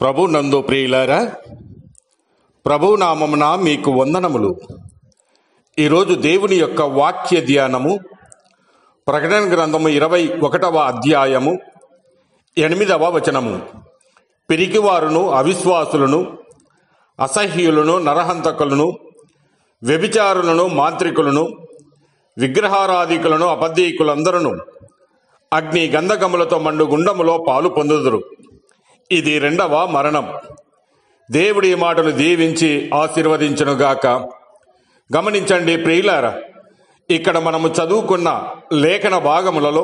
ప్రభు నందు ప్రియులారా, ప్రభు నామమున మీకు వందనములు. ఈరోజు దేవుని యొక్క వాక్య ధ్యానము ప్రకటన గ్రంథము 21వ అధ్యాయము 8వ వచనము. పిరికివారును, అవిశ్వాసులను, అసహ్యులను, నరహంతకులను, వ్యభిచారులను, మాంత్రికులను, విగ్రహారాధికులను, అబద్ధీకులందరూ అగ్ని గంధకములతో మండు గుండములో పాలు పొందుదురు. ఇది రెండవ మరణం. దేవుడి మాటలు దీవించి ఆశీర్వదించునుగాక. గమనించండి ప్రియులారా, ఇక్కడ మనము చదువుకున్న లేఖన భాగములలో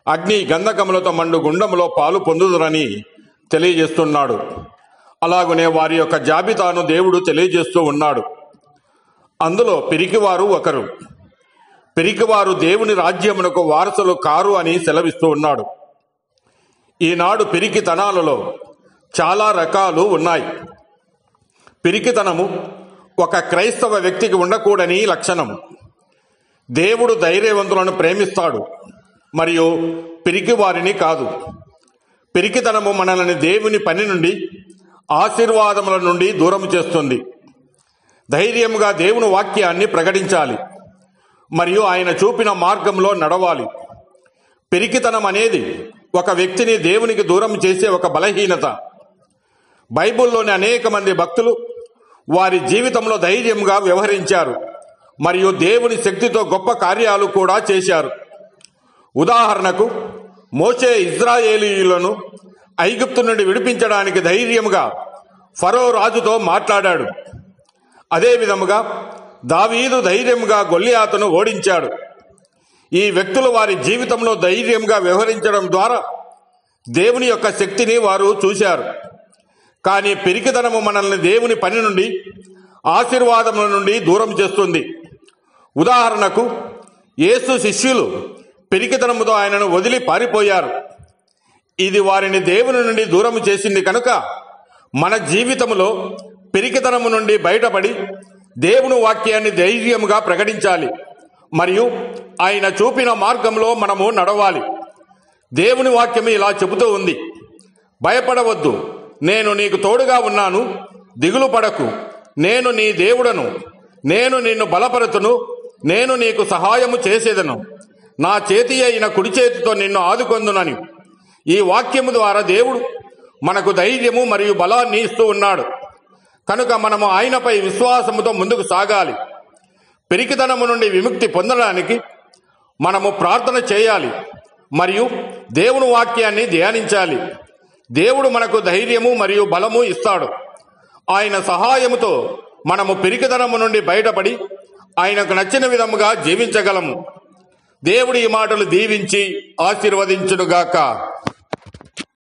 అగ్ని గంధకములతో మండు గుండములో పాలు పొందుదురని తెలియజేస్తున్నాడు. అలాగనే వారి యొక్క జాబితాను దేవుడు తెలియజేస్తూ ఉన్నాడు. అందులో పిరికివారు ఒకరు. పిరికివారు దేవుని రాజ్యమునకు వారసులు కారు అని సెలవిస్తూ ఉన్నాడు. ఈనాడు పిరికితనాలలో చాలా రకాలు ఉన్నాయి. పిరికితనము ఒక క్రైస్తవ వ్యక్తికి ఉండకూడని లక్షణం. దేవుడు ధైర్యవంతులను ప్రేమిస్తాడు, మరియు పిరికి వారిని కాదు. పిరికితనము మనల్ని దేవుని పని నుండి, ఆశీర్వాదముల నుండి దూరం చేస్తుంది. ధైర్యంగా దేవుని వాక్యాన్ని ప్రకటించాలి, మరియు ఆయన చూపిన మార్గంలో నడవాలి. పిరికితనం అనేది ఒక వ్యక్తిని దేవునికి దూరం చేసే ఒక బలహీనత. బైబిల్లోని అనేక మంది భక్తులు వారి జీవితంలో ధైర్యంగా వ్యవహరించారు, మరియు దేవుని శక్తితో గొప్ప కార్యాలు కూడా చేశారు. ఉదాహరణకు, మోషే ఇజ్రాయేలీయులను ఐగుప్తు నుండి విడిపించడానికి ధైర్యంగా ఫరో రాజుతో మాట్లాడాడు. అదేవిధముగా దావీదు ధైర్యంగా గొల్లియాతును ఓడించాడు. ఈ వ్యక్తులు వారి జీవితంలో ధైర్యంగా వ్యవహరించడం ద్వారా దేవుని యొక్క శక్తిని వారు చూశారు. కానీ పిరికితనము మనల్ని దేవుని పని నుండి, ఆశీర్వాదముల నుండి దూరం చేస్తుంది. ఉదాహరణకు, యేసు శిష్యులు పిరికితనముతో ఆయనను వదిలి పారిపోయారు. ఇది వారిని దేవుని నుండి దూరం చేసింది. కనుక మన జీవితంలో పిరికితనము నుండి బయటపడి దేవుని వాక్యాన్ని ధైర్యంగా ప్రకటించాలి, మరియు ఆయన చూపిన మార్గంలో మనము నడవాలి. దేవుని వాక్యం ఇలా చెబుతూ ఉంది: భయపడవద్దు, నేను నీకు తోడుగా ఉన్నాను, దిగులు పడకు, నేను నీ దేవుడను, నేను నిన్ను బలపరుతును, నేను నీకు సహాయము చేసేదను, నా చేతి అయిన కుడి చేతితో నిన్ను ఆదుకొందునని. ఈ వాక్యము ద్వారా దేవుడు మనకు ధైర్యము మరియు బలాన్ని ఇస్తూ ఉన్నాడు. కనుక మనము ఆయనపై విశ్వాసముతో ముందుకు సాగాలి. పిరికితనము నుండి విముక్తి పొందడానికి మనము ప్రార్థన చేయాలి, మరియు దేవుని వాక్యాన్ని ధ్యానించాలి. దేవుడు మనకు ధైర్యము మరియు బలము ఇస్తాడు. ఆయన సహాయముతో మనము పిరికితనము నుండి బయటపడి ఆయనకు నచ్చిన విధముగా జీవించగలము. దేవుడి ఈ మాటలు దీవించి ఆశీర్వదించునుగాక.